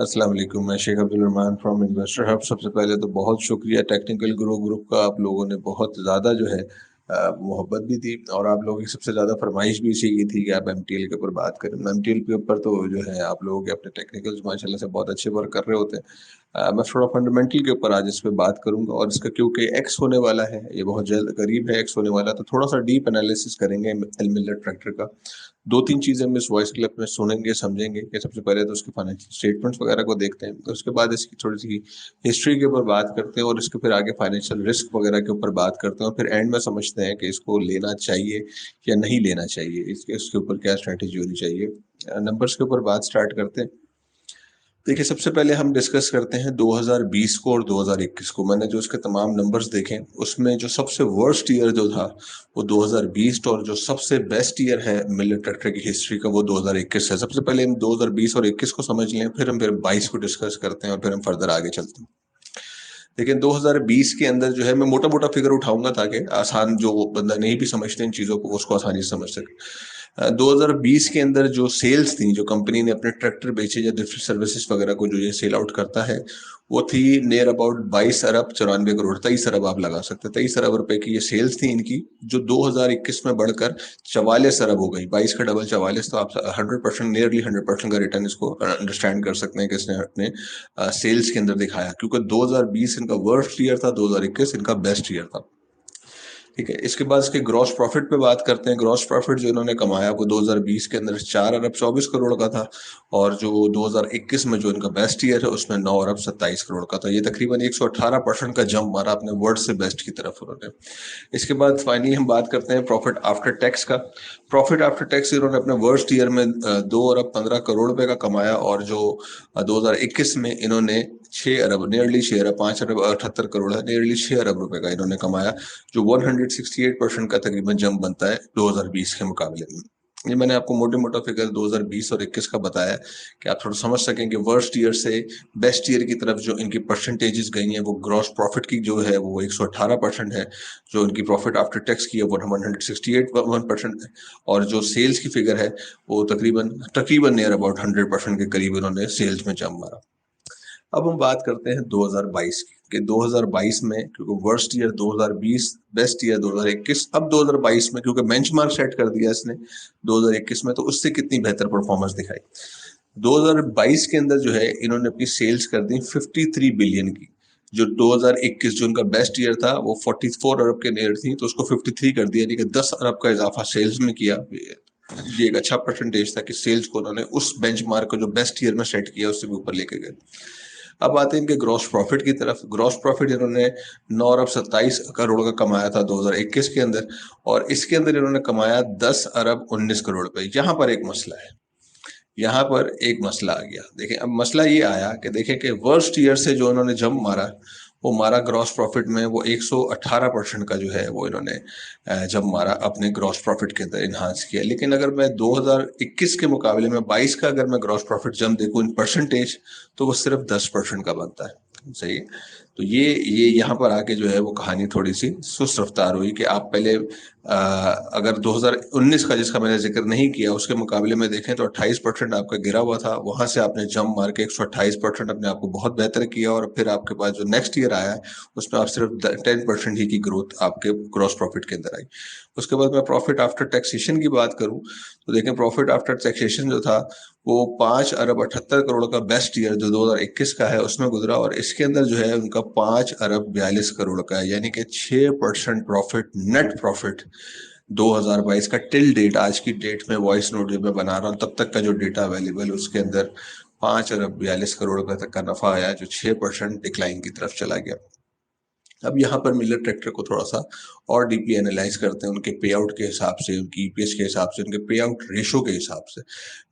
अस्सलाम वालेकुम। मैं Sheikh Abdul Rahman from Investor Hub. सबसे पहले तो बहुत शुक्रिया टेक्निकल ग्रो ग्रुप का। आप लोगों ने बहुत ज़्यादा जो है मोहब्बत भी दी और आप लोगों की सबसे ज़्यादा फरमाइश भी इसी की थी कि आप एमटीएल के ऊपर बात करें। एमटीएल के ऊपर तो जो है आप लोगों के अपने टेक्निकल्स माशाल्लाह से बहुत अच्छे वर्क कर रहे होते हैं। मैं थोड़ा फंडामेंटल के ऊपर आज इस पे बात करूंगा और इसका क्योंकि एक्स होने वाला है, ये बहुत जल्द करीब है एक्स होने वाला, तो थोड़ा सा डीप एनालिसिस करेंगे एल मिलर ट्रैक्टर का। दो तीन चीजें हम इस वॉइस क्लिप में सुनेंगे, समझेंगे कि सबसे पहले तो उसके फाइनेंशियल स्टेटमेंट्स वगैरह को देखते हैं, तो उसके बाद इसकी थोड़ी सी हिस्ट्री के ऊपर बात करते हैं और इसके फिर आगे फाइनेंशियल रिस्क वगैरह के ऊपर बात करते हैं और फिर एंड में समझते हैं कि इसको लेना चाहिए या नहीं लेना चाहिए, इसके ऊपर क्या स्ट्रैटेजी होनी चाहिए। नंबर्स के ऊपर बात स्टार्ट करते हैं। देखिए, सबसे पहले हम डिस्कस करते हैं 2020 को और 2021 को। मैंने जो उसके तमाम नंबर्स देखे, उसमें जो सबसे वर्स्ट ईयर जो था वो 2020 और जो सबसे बेस्ट ईयर है मिलर ट्रैक्टर की हिस्ट्री का वो 2021 है। सबसे पहले हम 2020 और 21 को समझ लें, फिर हम 22 को डिस्कस करते हैं और फिर हम फर्दर आगे चलते हैं। लेकिन 2020 के अंदर जो है, मैं मोटा मोटा फिगर उठाऊंगा ताकि आसान, जो बंदा नहीं भी समझते इन चीज़ों को, उसको आसानी से समझ सके। 2020 के अंदर जो सेल्स थी, जो कंपनी ने अपने ट्रैक्टर बेचे या दूसरी सर्विसेज वगैरह को जो ये सेल आउट करता है, वो थी नियर अबाउट 22 अरब 94 करोड़, 23 अरब आप लगा सकते हैं। 23 अरब रुपए की ये सेल्स थी इनकी, जो 2021 में बढ़कर 44 अरब हो गई। 22 का डबल 44, तो आप 100%, नियरली 100% का रिटर्न इसको अंडरस्टैंड कर सकते हैं कि इसने अपने सेल्स के अंदर दिखाया, क्योंकि 2020 इनका वर्स्ट ईयर था, 2021 इनका बेस्ट ईयर था। ठीक है, इसके बाद इसके ग्रॉस प्रॉफिट पे बात करते हैं। ग्रॉस प्रॉफिट जो इन्होंने कमाया वो 2020 के अंदर 4 अरब 24 करोड़ का था और जो 2021 में जो इनका बेस्ट ईयर है उसमें 9 अरब 27 करोड़ का था। ये तकरीबन 118% का जंप मारा अपने वर्ड से बेस्ट की तरफ उन्होंने। इसके बाद फाइनली हम बात करते हैं प्रॉफिट आफ्टर टैक्स का। प्रॉफिट आफ्टर टैक्स इन्होंने अपने वर्स्ट ईयर में 2 अरब 15 करोड़ रुपए का कमाया और जो 2021 में इन्होंने 6 अरब, नियरली 6 अरब, 5 अरब 78 करोड़ है, नियरली 6 अरब रुपए का इन्होंने कमाया, जो 168% का तकरीबन जंप बनता है 2020 के मुकाबले में। ये मैंने आपको मोटे मोटा फिगर 2020 और 21 का बताया कि आप थोड़ा समझ सकें कि वर्स्ट ईयर से बेस्ट ईयर की तरफ जो इनकी परसेंटेजेस गई हैं, वो ग्रॉस प्रॉफिट की जो है वो 118% है, जो इनकी प्रॉफिट आफ्टर टैक्स की है वो 168% है, और जो सेल्स की फिगर है वो तकरीबन तकरीबन नियर अबाउट 100% के करीब इन्होंने सेल्स में जंप मारा। अब हम बात करते हैं 2022 की, कि 2022 में, क्योंकि वर्स्ट ईयर 2020, बेस्ट ईयर 2021, अब 2022 में क्योंकि बेंचमार्क सेट कर दिया इसने 2021 में, तो उससे कितनी बेहतर परफॉर्मेंस दिखाई। 2022 के अंदर जो है इन्होंने अपनी सेल्स कर दी 53 बिलियन की। जो 2021 जो उनका बेस्ट ईयर था वो 44 अरब के नियर थी, तो उसको 53 कर दिया, यानी कि 10 अरब का इजाफा सेल्स में किया। ये एक अच्छा परसेंटेज था कि सेल्स को उन्होंने उस बेंचमार्क को जो बेस्ट ईयर में सेट किया उससे भी ऊपर लेके गए। अब आते हैं इनके ग्रॉस प्रॉफिट की तरफ। ग्रॉस प्रॉफिट इन्होंने 9 अरब 27 करोड़ का कमाया था 2021 के अंदर, और इसके अंदर इन्होंने कमाया 10 अरब 19 करोड़ रुपए। यहाँ पर एक मसला है, यहाँ पर एक मसला आ गया। देखें, अब मसला ये आया कि देखें कि वर्स्ट ईयर से जो उन्होंने जंप मारा, वो मारा ग्रॉस प्रॉफिट में, वो 118% का जो है वो इन्होंने जंप मारा अपने ग्रॉस प्रॉफिट के अंदर इन्हांस किया। लेकिन अगर मैं 2021 के मुकाबले में 22 का अगर मैं ग्रॉस प्रॉफिट जंप देखूं इन परसेंटेज, तो वो सिर्फ 10% का बनता है। सही है। तो ये यहाँ पर आके जो है वो कहानी थोड़ी सी सुस्त रफ्तार हुई कि आप पहले अगर 2019 का, जिसका मैंने जिक्र नहीं किया, उसके मुकाबले में देखें तो 28% आपका गिरा हुआ था, वहां से आपने जंप मार के 128% अपने आप को बहुत बेहतर किया, और फिर आपके पास जो नेक्स्ट ईयर आया है उसमें आप सिर्फ 10% ही की ग्रोथ आपके ग्रॉस प्रॉफिट के अंदर आई। उसके बाद मैं प्रॉफिट आफ्टर टैक्सेशन की बात करूं तो देखें, प्रॉफिट आफ्टर टैक्सेशन जो था वो 5 अरब 78 करोड़ का बेस्ट ईयर जो 2021 का है उसमें गुजरा, और इसके अंदर जो है उनका 5 अरब 42 करोड़ का है, यानी कि 6% प्रॉफिट, नेट प्रॉफिट 2022 का टिल डेट, आज की डेट में वॉइस नोट जो मैं बना रहा हूँ तब तक का जो डेटा अवेलेबल, उसके अंदर 5 अरब 42 करोड़ का तक का नफा आया, जो 6% डिक्लाइन की तरफ चला गया। अब यहाँ पर मिलर ट्रैक्टर को थोड़ा सा और डीपली एनालाइज करते हैं, उनके पे आउट के हिसाब से, उनकी ईपीएस के हिसाब से, उनके पे आउट रेशो के हिसाब से।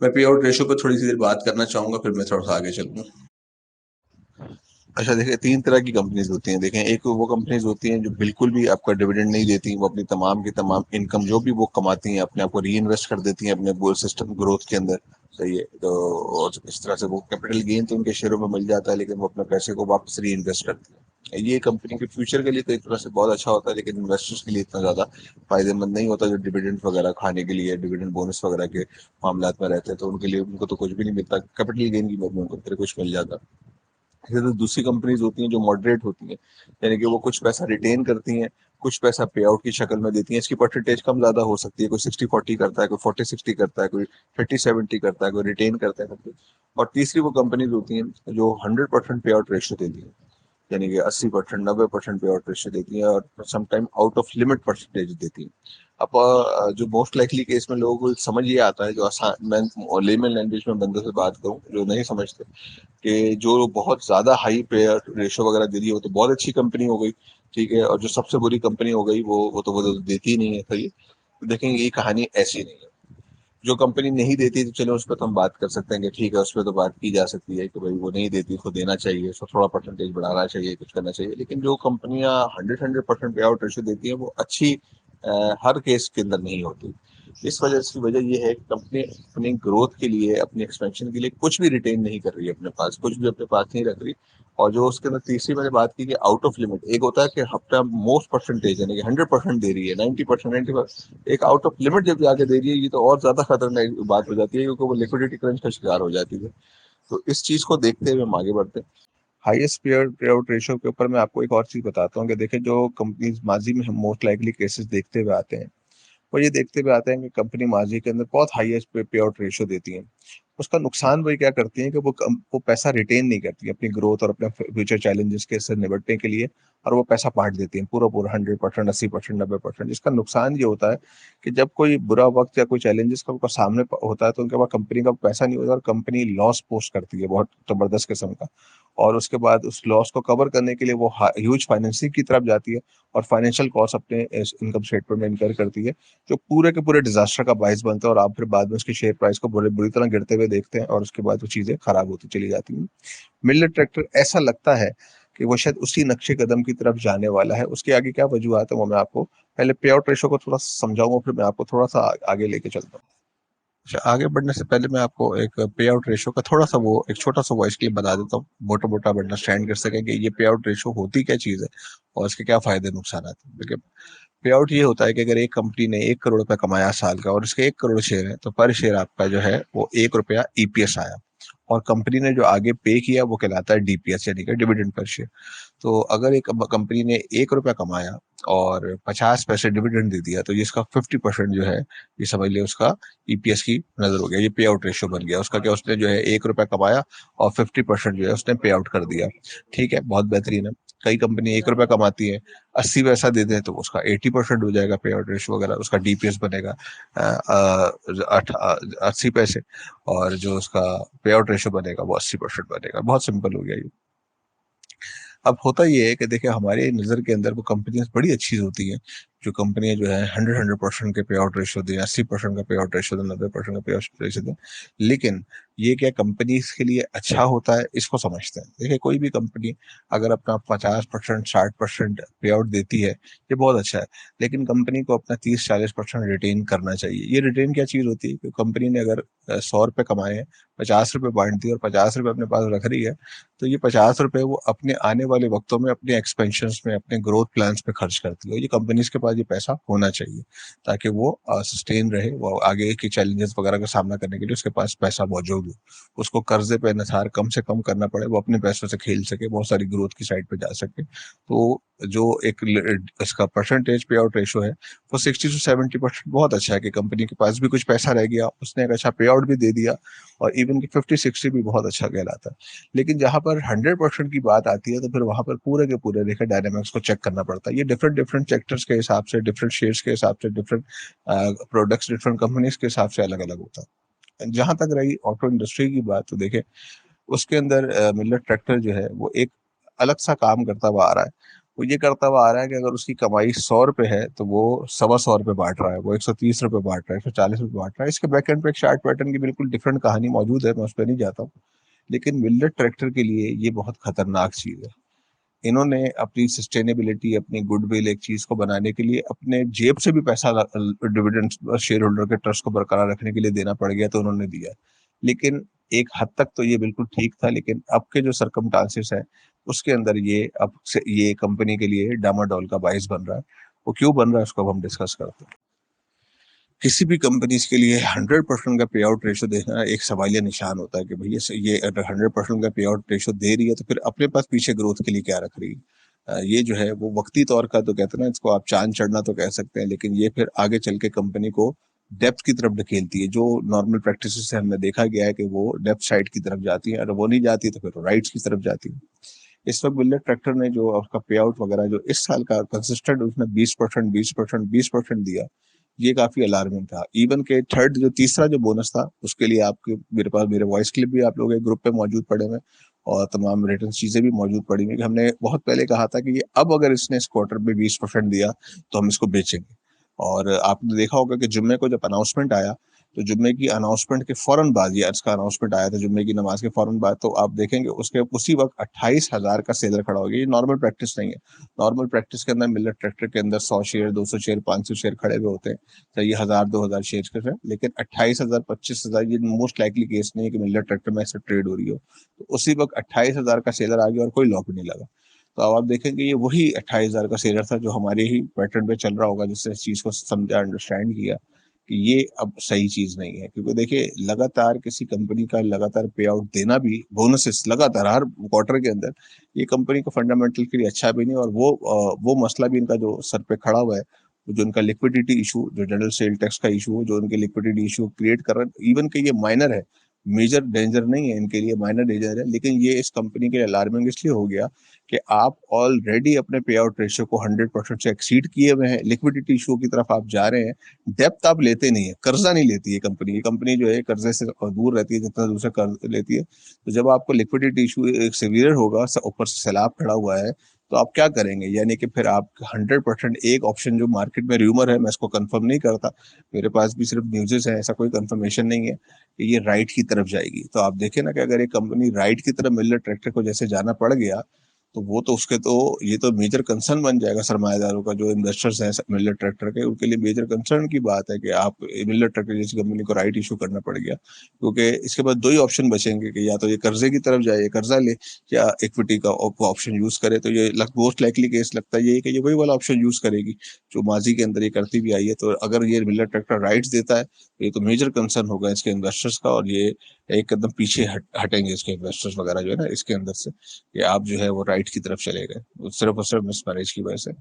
मैं पे आउट रेशो पर थोड़ी सी देर बात करना चाहूंगा, फिर मैं थोड़ा सा आगे चलूंगा। अच्छा, देखिए, तीन तरह की कंपनीज होती हैं। देखें, एक वो कंपनीज होती हैं जो बिल्कुल भी आपका डिविडेंड नहीं देती, वो अपनी तमाम की तमाम इनकम जो भी वो कमाती हैं अपने आप को री इन्वेस्ट कर देती हैं अपने बोल सिस्टम ग्रोथ के अंदर। सही है। तो और इस तरह से वो कैपिटल गेन तो उनके शेयरों में मिल जाता है, लेकिन वो अपने पैसे को वापस री इन्वेस्ट करती हैं। ये कंपनी के फ्यूचर के लिए तो एक तरह से बहुत अच्छा होता है, लेकिन इन्वेस्टर्स के लिए इतना ज़्यादा फायदेमंद नहीं होता। जो डिविडेंड वगैरह खाने के लिए, डिविडेंड बोनस वगैरह के मामलात में रहते हैं, तो उनके लिए उनको तो कुछ भी नहीं मिलता, कैपिटल गेन की बदले में उनको फिर कुछ मिल जाता। इसी तरह दूसरी कंपनीज होती हैं जो मॉडरेट होती हैं, यानी कि वो कुछ पैसा रिटेन करती हैं, कुछ पैसा पे आउट की शक्ल में देती हैं। इसकी परसेंटेज कम ज़्यादा हो सकती है, कोई 60-40 करता है, कोई 40-60 करता है, कोई 30-70 करता है, कोई रिटेन करता है सब कुछ। और तीसरी वो कंपनीज होती हैं जो 100% पे आउट रेशियो देती हैं, यानी कि 80%, 90% पे आउट रेशियो देती हैं, और sometime out of limit percentage देती हैं। अब जो मोस्ट लाइकली केस में लोगों को समझ ये आता है, जो आसान मैं लेमन लैंग्वेज में बंदों से बात करूं जो नहीं समझते, कि जो बहुत ज्यादा हाई पेयर रेशो वगैरह दे रही है वो तो बहुत अच्छी कंपनी हो गई, ठीक है, और जो सबसे बुरी कंपनी हो गई वो तो देती ही नहीं है। सही, तो देखेंगे ये कहानी ऐसी नहीं है। जो कंपनी नहीं देती तो चलो उस पर तो हम बात कर सकते हैं कि ठीक है, उस पर तो बात की जा सकती है कि भाई वो नहीं देती, उसको देना चाहिए, उसको थोड़ा परसेंटेज बढ़ाना चाहिए, कुछ करना चाहिए। लेकिन जो कंपनियां 100% पे आउट रेशियो देती हैं वो अच्छी हर केस के अंदर नहीं होती। इस वजह से वजह ये है कि कंपनी अपनी ग्रोथ के लिए, अपनी एक्सपेंशन के लिए कुछ भी रिटेन नहीं कर रही है अपने पास, कुछ भी अपने पास नहीं रख रही। और जो उसके अंदर तीसरी मैंने बात की कि आउट ऑफ लिमिट, एक होता है कि हफ्ता मोस्ट परसेंटेज यानी कि 100% दे रही है, 90%, 90%, एक आउट ऑफ लिमिट जब जाके दे रही है, ये तो और ज्यादा खतरनाक बात हो जाती है, क्योंकि वो लिक्विडिटी क्रंच का शिकार हो जाती है। तो इस चीज को देखते हुए हम आगे बढ़ते हैं। हाईएस्ट पे आउट रेशियो के ऊपर मैं आपको एक और चीज बताता हूँ कि देखिए, जो कंपनीज माजी में हम मोस्ट लाइकली केसेस देखते हुए आते हैं, वो ये देखते हुए आते हैं कि कंपनी माजी के अंदर बहुत हाईएस्ट पे आउट रेशियो देती है। उसका नुकसान वही क्या करती है कि वो पैसा रिटेन नहीं करती अपनी ग्रोथ और अपने फ्यूचर चैलेंजेस के से निपटने के लिए, और वो पैसा बांट देती है पूरा पूरा 100%, 80%, 90%। इसका नुकसान ये होता है कि जब कोई बुरा वक्त या कोई चैलेंजेस का उनका सामने होता है, तो उनके पास कंपनी का पैसा नहीं होता और कंपनी लॉस पोस्ट करती है बहुत जबरदस्त किस्म का। और उसके बाद उस लॉस को कवर करने के लिए वो ह्यूज फाइनेंसिंग की तरफ जाती है, और फाइनेंशियल कॉस्ट अपने इनकम स्टेटमेंट में इनकर करती है, जो पूरे के पूरे डिजास्टर का बायस बनता है। और आप फिर बाद में उसकी शेयर प्राइस को बुरी बुरी तरह गिरते हुए देखते हैं, और उसके बाद वो चीजें खराब होती चली जाती हैं। मिलर ट्रैक्टर ऐसा लगता है कि वो शायद उसी नक्शे कदम की तरफ जाने वाला है। उसके आगे क्या वजूहत है वो मैं आपको पहले पे आउट रेशो को थोड़ा समझाऊंगा, फिर मैं आपको थोड़ा सा आगे लेके चलता हूँ। अच्छा, आगे बढ़ने से पहले मैं आपको एक पे आउट रेशो का थोड़ा सा वो एक छोटा सा वॉइस क्लिप बता देता हूँ, मोटा मोटा आप अंडरस्टैंड कर सकें कि ये पे आउट रेशो होती क्या चीज़ है और इसके क्या फायदे नुकसान हैं। देखिए, पे आउट ये होता है कि अगर एक कंपनी ने 1 करोड़ रुपया कमाया साल का, और उसके 1 करोड़ शेयर है, तो पर शेयर आपका जो है वो 1 रुपया ईपीएस आया। और कंपनी ने जो आगे पे किया वो कहलाता है डीपीएस, यानी कि डिविडेंड पर शेयर। तो अगर एक कंपनी ने 1 रुपया कमाया और 50 पैसे डिविडेंड दे दिया, तो ये इसका 50% जो है, ये समझ लिया उसका ईपीएस की नजर हो गया, ये पे आउट रेशियो बन गया उसका। क्या, उसने जो है 1 रुपया कमाया और 50% जो है उसने पे आउट कर दिया। ठीक है, बहुत बेहतरीन है। कई कंपनी 1 रुपया कमाती है, 80 पैसा दे दें तो उसका 80% हो जाएगा पे आउट रेशियो वगैरह, उसका डीपीएस बनेगा 80 पैसे, और जो उसका पे आउट रेशियो बनेगा वो 80% बनेगा। बहुत सिंपल हो गया ये। अब होता ये है कि देखिए, हमारे नज़र के अंदर वो कंपनियां बड़ी अच्छी होती हैं, जो कंपनियां जो है 100% के पे आउट रेशियो दें, 80% का पे आउट रेशियो दें, 90% का पे आउट रेशियो दें। लेकिन ये क्या कंपनीज के लिए अच्छा होता है, इसको समझते हैं। देखिए, कोई भी कंपनी अगर अपना 50%, 60% पे आउट देती है, ये बहुत अच्छा है। लेकिन कंपनी को अपना 30-40% रिटेन करना चाहिए। ये रिटेन क्या चीज़ होती है कि कंपनी ने अगर 100 रुपये कमाए हैं, 50 रुपये बांट दिए और 50 रुपये अपने पास रख रही है, तो ये 50 रुपए वो अपने आने वाले वक्तों में अपने एक्सपेंशन में, अपने ग्रोथ प्लान्स पे खर्च करती है। ये कंपनीज के पास ये पैसा होना चाहिए, ताकि वो सस्टेन रहे, वो आगे के चैलेंजेस वगैरह का सामना करने के लिए उसके पास पैसा मौजूद हो, उसको कर्जे पे इन्हिसार कम से कम करना पड़े, वो अपने पैसों से खेल सके, बहुत सारी ग्रोथ की साइड पे जा सके। तो जो एक इसका परसेंटेज पे आउट रेशो है, वो 60 से 70% बहुत अच्छा है कि कंपनी के पास भी कुछ पैसा रह गया, उसने एक अच्छा पे आउट भी दे दिया, और इवन की 50-60 भी बहुत अच्छा कहलाता है। लेकिन जहाँ पर 100% की बात आती है, तो फिर वहां पर पूरे के पूरे देखिए डायनामिक्स को चेक करना पड़ता है। ये डिफरेंट डिफरेंट सेक्टर्स के हिसाब से, डिफरेंट शेयर्स के हिसाब से, डिफरेंट प्रोडक्ट्स, डिफरेंट कंपनीज के हिसाब से अलग अलग होता है। जहां तक रही ऑटो इंडस्ट्री की बात, तो देखे उसके अंदर मिलर ट्रैक्टर जो है वो एक अलग सा काम करता हुआ आ रहा है। वो ये करता हुआ आ रहा है कि अगर उसकी कमाई 100 रुपए है, तो वो 125 रुपए बांट रहा है, वो 130 रुपए बांट रहा है, 140 रुपए बांट रहा है। इसके बैक एंड पे एक चार्ट पैटर्न की बिल्कुल डिफरेंट कहानी मौजूद है, मैं उस पर नहीं जाता हूँ। लेकिन मिलर ट्रैक्टर के लिए ये बहुत खतरनाक चीज है। इन्होंने अपनी सस्टेनेबिलिटी, अपनी गुडविल एक चीज को बनाने के लिए अपने जेब से भी पैसा डिविडेंड शेयर होल्डर के ट्रस्ट को बरकरार रखने के लिए देना पड़ गया, तो उन्होंने दिया। लेकिन एक हद तक तो ये बिल्कुल ठीक था, लेकिन अब के जो सरकमस्टांसेस है, उसके अंदर ये कंपनी के लिए डामाडोल का बाइस बन रहा है। वो क्यों बन रहा है उसको अब हम डिस्कस करते हैं। किसी भी कंपनीज के लिए 100% का पे आउट रेशो देना एक सवालिया निशान होता है कि भैया ये अगर 100% का पे आउट रेशो दे रही है तो फिर अपने पास पीछे ग्रोथ के लिए क्या रख रही है। ये जो है वो वक्ती तौर का तो कहते हैं ना, इसको आप चांद चढ़ना तो कह सकते हैं, लेकिन ये फिर आगे चल के कंपनी को डेप्थ की तरफ ढकेलती है। जो नॉर्मल प्रैक्टिस से हमने देखा गया है कि वो डेप्थ साइड की तरफ जाती है, अगर वो नहीं जाती तो फिर राइट्स की तरफ जाती है। इस वक्त मिलर ट्रैक्टर ने जो उसका पे आउट वगैरह जो इस साल का कंसिस्टेंट उसने 20% 20% 20% दिया, ये काफी अलार्मिंग था। इवन के तीसरा जो बोनस था उसके लिए आपके मेरे पास मेरे वॉइस क्लिप भी आप लोग एक ग्रुप पे मौजूद पड़े हुए और तमाम रिटर्न चीजें भी मौजूद पड़ी हुई। हमने बहुत पहले कहा था कि ये अब अगर इसने इस क्वार्टर में 20% दिया तो हम इसको बेचेंगे। और आपने देखा होगा कि जुम्मे को जब अनाउंसमेंट आया तो जुम्मे की अनाउंसमेंट के फौरन बाद, ये आज का अनाउंसमेंट आया था जुम्मे की नमाज के फौरन बाद, तो आप देखेंगे उसके उसी वक्त 28,000 का सेलर खड़ा हो गया। ये नॉर्मल प्रैक्टिस नहीं है। नॉर्मल प्रैक्टिस के अंदर मिलर ट्रैक्टर के अंदर 100 शेयर 200 शेयर 500 शेयर खड़े हुए होते हैं, तो ये 1000 2000 शेयर के हैं। लेकिन 28,000 25,000 ये मोस्ट लाइकली केस नहीं है कि मिलर ट्रैक्टर में ऐसे ट्रेड हो रही हो। तो उसी वक्त 28,000 का सेलर आ गया और कोई लॉक नहीं लगा। तो अब आप देखेंगे ये वही 28,000 का शेयर था जो हमारे ही पैटर्न पे चल रहा होगा, जिससे इस चीज को समझा अंडरस्टैंड किया कि ये अब सही चीज नहीं है। क्योंकि देखिए लगातार किसी कंपनी का लगातार पे आउट देना भी, बोनसेस लगातार हर क्वार्टर के अंदर, ये कंपनी को फंडामेंटल के लिए अच्छा भी नहीं। और वो मसला भी इनका जो सर पे खड़ा हुआ है, जो इनका लिक्विडिटी इशू, जो जनरल सेल टैक्स का इशू, जो इनके लिक्विडिटी इशू क्रिएट कर रहा है, इवन के ये माइनर है, मेजर डेंजर नहीं है इनके लिए, माइनर डेंजर है, लेकिन ये इस कंपनी के लिए अलार्मिंग इसलिए हो गया कि आप ऑलरेडी अपने पे आउट रेशियो को 100% से एक्सीड किए हुए हैं, लिक्विडिटी इशू की तरफ आप जा रहे हैं, डेप्थ आप लेते नहीं है, कर्जा नहीं लेती है कंपनी। ये कंपनी जो है कर्जे से दूर रहती है, जितना दूर से कर्ज लेती है। तो जब आपको लिक्विडिटी इशू एक सीवियर होगा, ऊपर से सैलाब खड़ा हुआ है, तो आप क्या करेंगे? यानी कि फिर आप 100% एक ऑप्शन जो मार्केट में र्यूमर है, मैं इसको कंफर्म नहीं करता, मेरे पास भी सिर्फ न्यूज़ेस है, ऐसा कोई कंफर्मेशन नहीं है कि ये राइट की तरफ जाएगी। तो आप देखें ना कि अगर एक कंपनी राइट की तरफ मिलर ट्रैक्टर को जैसे जाना पड़ गया, तो वो तो उसके तो ये तो मेजर कंसर्न बन जाएगा सरमायादारों का, जो इन्वेस्टर्स हैं मिलर ट्रैक्टर के, उनके लिए मेजर कंसर्न की बात है कि आप मिलर ट्रैक्टर जैसी कंपनी को राइट इशू करना पड़ गया। क्योंकि इसके बाद दो ही ऑप्शन बचेंगे कि या तो ये कर्जे की तरफ जाए, कर्जा ले, या इक्विटी का ऑप्शन यूज करे। तो ये मोस्ट लाइकली केस लगता है ये कि ये वही वाला ऑप्शन यूज करेगी जो माजी के अंदर ये करती भी आई है। तो अगर ये मिलर ट्रैक्टर राइट्स देता है तो ये तो मेजर कंसर्न होगा इसके इन्वेस्टर्स का, और ये एक कदम पीछे हटेंगे इसके इन्वेस्टर्स वगैरह जो है ना इसके अंदर से, कि आप जो है वो राइट की तरफ चले गए सिर्फ और सिर्फ मिस मैनेज की वजह से।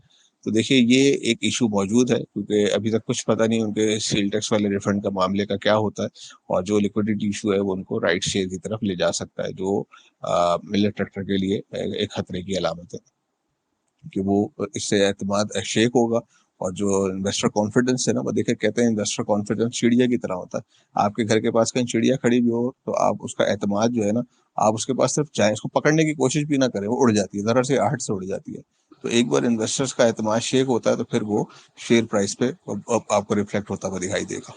तो देखिए ये एक इशू मौजूद है, क्योंकि अभी तक कुछ पता नहीं उनके सेल टैक्स वाले रिफंड का मामले का क्या होता है, और जो लिक्विडिटी इशू है वो उनको राइट शेयर की तरफ ले जा सकता है, जो मिलर ट्रैक्टर के लिए एक खतरे की अलामत है कि वो इससे एतमाद शेक होगा। और जो इन्वेस्टर कॉन्फिडेंस है ना, वो देखे कहते हैं इन्वेस्टर कॉन्फिडेंस चिड़िया की तरह होता है। आपके घर के पास कहीं चिड़िया खड़ी भी हो तो आप उसका एतमाद जो है ना, आप उसके पास सिर्फ जाए, उसको पकड़ने की कोशिश भी ना करें, वो उड़ जाती है, जरा से आहट से उड़ जाती है। तो एक बार इन्वेस्टर्स का एतमाद शेक होता है तो फिर वो शेयर प्राइस पे आपको रिफ्लेक्ट होता हुआ दिखाई देगा।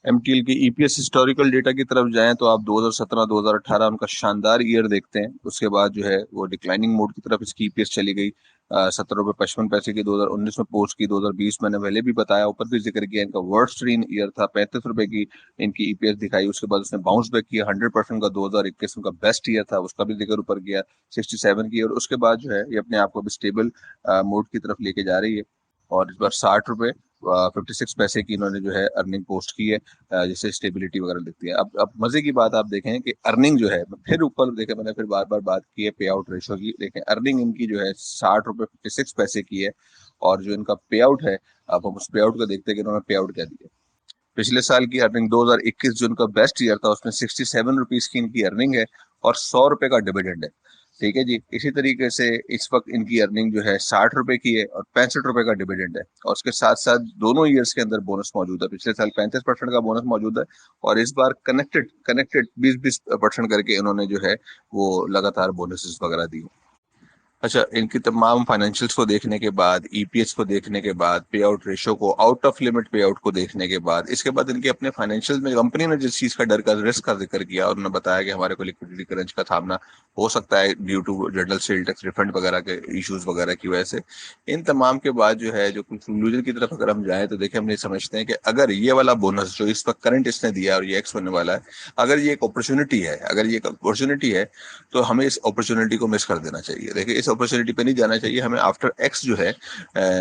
एमटीएल की ईपीएस हिस्टोरिकल डेटा की तरफ जाएं तो आप 2017-2018 उनका शानदार ईयर देखते हैं। उसके बाद जो है वो डिक्लाइनिंग मोड की तरफ इसकी ईपीएस चली गई। 17 रुपये 55 पैसे की 2019 में पोस्ट की, 2020 मैंने पहले भी बताया, ऊपर भी जिक्र किया, इनका वर्स्ट ईयर था। 35 रुपए की इनकी ईपीएस दिखाई, उसके बाद उसने बाउंस बैक किया 100% का। 2021 उनका बेस्ट ईयर था, उसका भी जिक्र ऊपर किया 67 की, और उसके बाद जो है ये अपने आप को भी स्टेबल मोड की तरफ लेके जा रही है। और इस बार 60 रुपए 56 पैसे की इन्होंने जो है अर्निंग पोस्ट की है, जिससे स्टेबिलिटी वगैरह दिखती है। अब मजे की बात आप देखें कि अर्निंग जो है फिर ऊपर देखें, मैंने फिर बार बार बात की है पे आउट रेशो की, देखें अर्निंग इनकी जो है 60 रुपये 56 पैसे की है। और जो इनका पे आउट है, अब हम उस पे आउट को देखते हैं कि इन्होंने पे आउट क्या दिया। पिछले साल की अर्निंग 2021 जो उनका बेस्ट ईयर था, उसमें 67 रुपीज की इनकी अर्निंग है और 100 रुपए का डिविडेंड है। ठीक है जी। इसी तरीके से इस वक्त इनकी अर्निंग जो है 60 रुपए की है और 65 रुपए का डिविडेंड है, और उसके साथ साथ दोनों ईयर्स के अंदर बोनस मौजूद है। पिछले साल 35% का बोनस मौजूद है, और इस बार कनेक्टेड कनेक्टेड 20% करके इन्होंने जो है वो लगातार बोनसेस वगैरह दी। अच्छा, इनकी तमाम फाइनेंशियल्स को देखने के बाद, ईपीएस को देखने के बाद, पे आउट रेशो को, आउट ऑफ लिमिट पे आउट को देखने के बाद, इसके बाद इनके अपने फाइनेंशियल में कंपनी ने जिस चीज का डर का रिस्क का जिक्र किया और उन्होंने बताया कि हमारे को लिक्विडिटी क्रंच का सामना हो सकता है due to general sale tax refund वगैरह के इश्यूज वगैरह की वजह से, इन तमाम के बाद जो है, जो कंक्लूजन की तरफ अगर हम जाएं तो देखिए, हम ये समझते हैं कि अगर ये वाला बोनस जो इस वक्त करंट इसने दिया और ये एक्स होने वाला है, अगर ये एक अपॉर्चुनिटी है, अगर ये एक अपॉर्चुनिटी है, तो हमें इस अपॉर्चुनिटी को मिस कर देना चाहिए। देखिए, इस अपॉर्चुनिटी पे नहीं जाना चाहिए, हमें आफ्टर एक्स जो है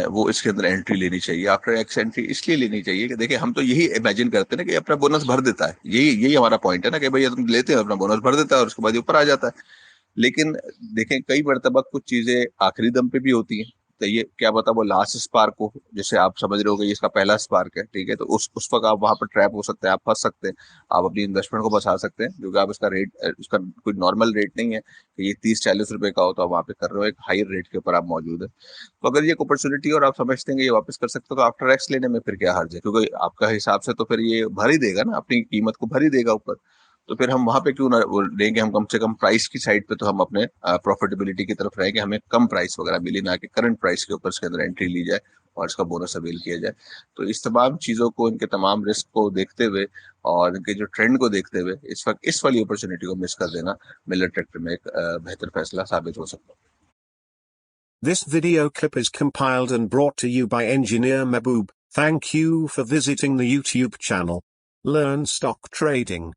वो इसके अंदर एंट्री लेनी चाहिए। आफ्टर एक्स एंट्री इसलिए लेनी चाहिए कि देखिए, हम तो यही इमेजिन करते हैं ना कि अपना बोनस भर देता है, यही यही हमारा पॉइंट है ना कि भैया तुम लेते हो अपना बोनस भर देता है और उसके बाद ये ऊपर आ जाता है। लेकिन देखें, कई मरतबा कुछ चीजें आखिरी दम पे भी होती हैं, तो ये क्या पता वो लास्ट स्पार्क हो, जैसे आप समझ रहे हो कि ये इसका पहला स्पार्क है, ठीक है, तो उस वक्त आप वहां पर ट्रैप हो सकते हैं, आप फंस सकते हैं, आप अपनी इन्वेस्टमेंट को बचा सकते हैं, क्योंकि आप इसका रेट, उसका कोई नॉर्मल रेट नहीं है कि ये 30-40 रुपए का हो तो आप वहां पे कर रहे हो, एक हायर रेट के ऊपर आप मौजूद है। तो अगर ये एक अपॉर्चुनिटी और आप समझते हैं कि ये वापस कर सकते हो, तो आफ्टर एक्स लेने में फिर क्या हर्ज है, क्योंकि आपका हिसाब से तो फिर ये भर ही देगा ना, अपनी कीमत को भर ही देगा ऊपर। तो फिर हम वहां पे क्यों ना वो लेंगे, हम कम से कम प्राइस की साइड पे तो हम अपने प्रॉफिटेबिलिटी की तरफ रहेंगे, हमें कम प्राइस वगैरह मिली, ना कि करंट प्राइस के ऊपर इसके अंदर एंट्री ली जाए और इसका बोनस अवेल किया जाए। तो इस तमाम चीजों को, इनके तमाम रिस्क को देखते हुए और इनके जो ट्रेंड को देखते हुए, इस वक्त इस वाली अपॉर्चुनिटी को मिस कर देना मिलर ट्रैक्टर में एक बेहतर फैसला साबित हो सकता है। This video clip is compiled and brought to you by Engineer Mehboob. Thank you for visiting the YouTube channel. Learn stock trading.